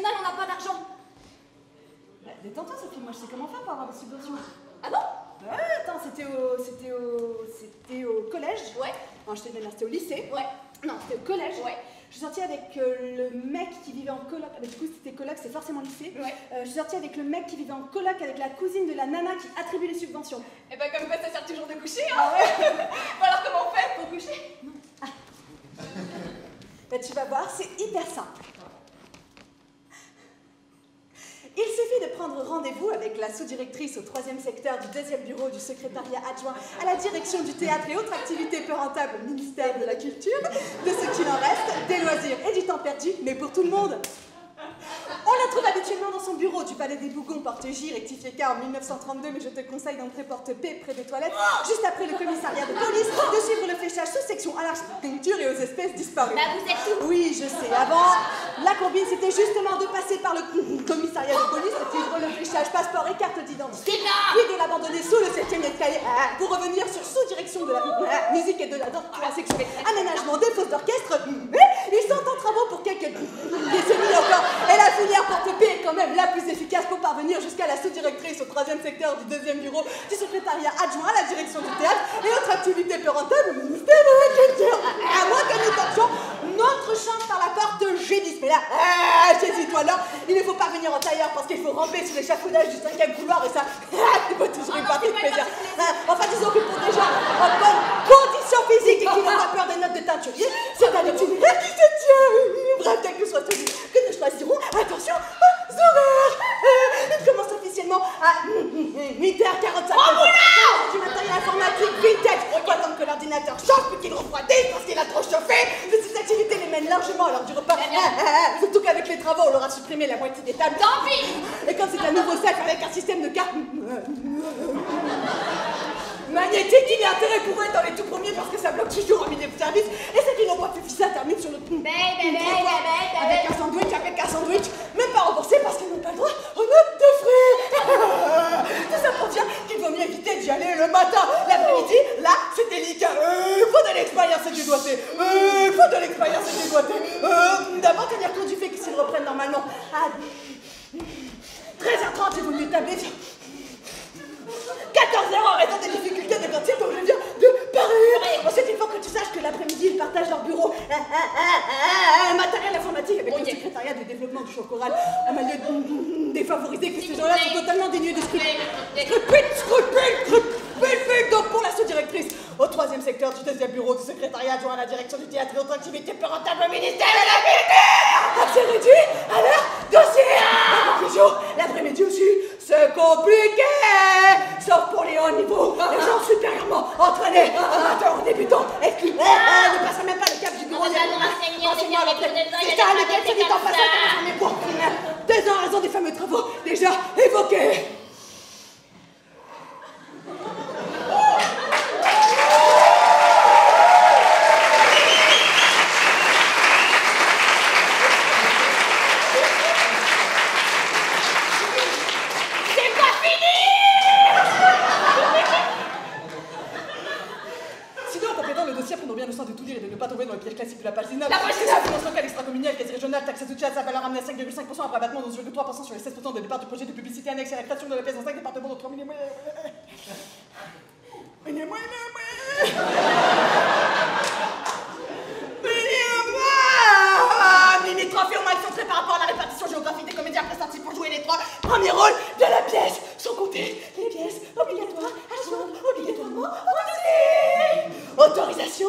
nationale, on n'a pas d'argent. Bah, détends-toi, Sophie, moi je sais comment faire pour avoir des subventions. Ah bon? Ouais, attends, c'était au collège. Ouais. Non, je t'ai donné, c'était au lycée. Ouais. Non, c'était au collège. Ouais. Je suis sortie avec le mec qui vivait en coloc. Ah, bah, du coup, c'était coloc, c'est forcément lycée. Ouais. Je suis sortie avec le mec qui vivait en coloc avec la cousine de la nana qui attribue les subventions. Et bah comme quoi ça sert toujours de coucher, hein. Ah ouais. Bon alors comment on fait pour coucher? Non. Ah. Bah, tu vas voir, c'est hyper simple. Il suffit de prendre rendez-vous avec la sous-directrice au 3e secteur du 2e bureau du secrétariat adjoint à la direction du théâtre et autres activités peu rentables au ministère de la Culture, de ce qu'il en reste, des loisirs et du temps perdu, mais pour tout le monde. On la trouve habituellement dans son bureau du Palais des Bougons, porte J, rectifié K en 1932, mais je te conseille d'entrer porte P près des toilettes, juste après le commissariat de police, de suivre le fléchage sous section à l'architecture et aux espèces disparues. Bah vous êtes où? Oui, je sais. Avant, la combine, c'était justement de passer par le commissariat de police, de suivre le fléchage passeport et carte d'identité, puis de l'abandonner sous le 7e escalier pour revenir sur sous-direction de la musique et de la danse, la section aménagement des fausses d'orchestre. Ils sont en travaux pour quelques décennies encore. Et la filière porte P est quand même la plus efficace pour parvenir jusqu'à la sous-directrice au 3e secteur du 2e bureau du secrétariat adjoint à la direction du théâtre et autres activités peu rentables au ministère de la Culture. À moins que nous tâchions notre chance par la porte G10. Mais là, saisis-toi là, il ne faut pas venir en tailleur parce qu'il faut ramper sur l'échafaudage du 5e couloir et ça, il faut toujours une partie de plaisir. Enfin, disons que pour des gens en bonne condition physique et qui n'ont pas peur des notes de teinturier, c'est un itinéraire qui se tient. Bref, quel que soit celui que nous choisirons, attention aux horaires. Il commence officiellement à 8h45. Du matériel informatique, vintage. Pendant que l'ordinateur chauffe, qu'il refroidit parce qu'il a trop chauffé. Ces activités les mènent largement à l'heure du repas. Surtout qu'avec les travaux, on leur a supprimé la moitié des tables. Tant pis. Et comme c'est un nouveau sac avec un système de carte magnétique, il y a intérêt pour être dans les tout premiers parce que ça bloque toujours en milieu de service. Et ceux qui n'ont pas fait ça terminent sur le avec un sandwich, même pas remboursé parce qu'ils n'ont pas le droit aux notes de frais. Tout ça provient qu'il vaut mieux éviter d'y aller le matin. L'après-midi, là, c'est délicat. Faut de l'expérience et du doigté. D'abord, tenir compte du fait qu'ils reprennent normalement à 13h30, il vaut mieux tabler sur 14h en raison des difficultés de cantine dont je viens de parler. Ensuite, il faut que tu saches que l'après-midi, ils partagent leur bureau matériel informatique avec le secrétariat du développement du chocoral, un milieu défavorisé, que ces gens-là sont totalement dénués de scrupules. Donc pour la sous-directrice au 3e secteur du 2e bureau du secrétariat adjoint à la direction du théâtre et autres activités peu rentables au ministère de la Culture, accès réduit à leur dossier. En conclusion, l'après-midi aussi, c'est compliqué, sauf pour les hauts niveaux, les gens supérieurement entraînés, amateurs ou débutants, exclus, ne passeraient même pas le cap du bureau. C'est ça, les crédits en passant à mes points. Dès en raison des fameux travaux déjà évoqués. De la page 19. La page 19. Finance locale extra-communale, caisse régionale, taxe sociale, sa valeur amenée à 5,5%, après abattement de 12,3% sur les 16% de départ du projet de publicité annexe à la création de la pièce dans 5 départements de 3 000 limitrophes et au moins excentrés par rapport à la répartition géographique des comédiens prestatifs pour jouer les 3 premiers rôles de la pièce, sans compter les pièces obligatoires à joindre obligatoirement au dossier. Autorisation,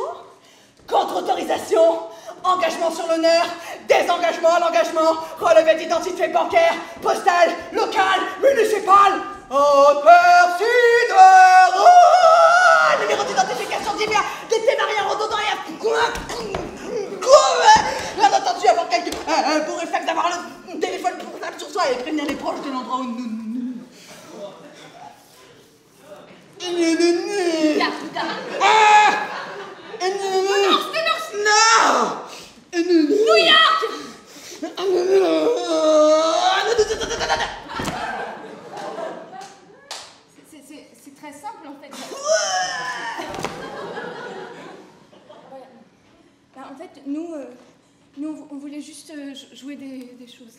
contre-autorisation, engagement sur l'honneur, désengagement à l'engagement, relevé d'identité bancaire, postale, locale, municipale, aperçu de rôle, numéro d'identification divers, des témariens redondants et bien entendu avoir quelques pour réflexe d'avoir le téléphone portable sur soi et prévenir les proches de l'endroit où nous. New York. C'est très simple en fait. En fait, nous on voulait juste jouer des choses.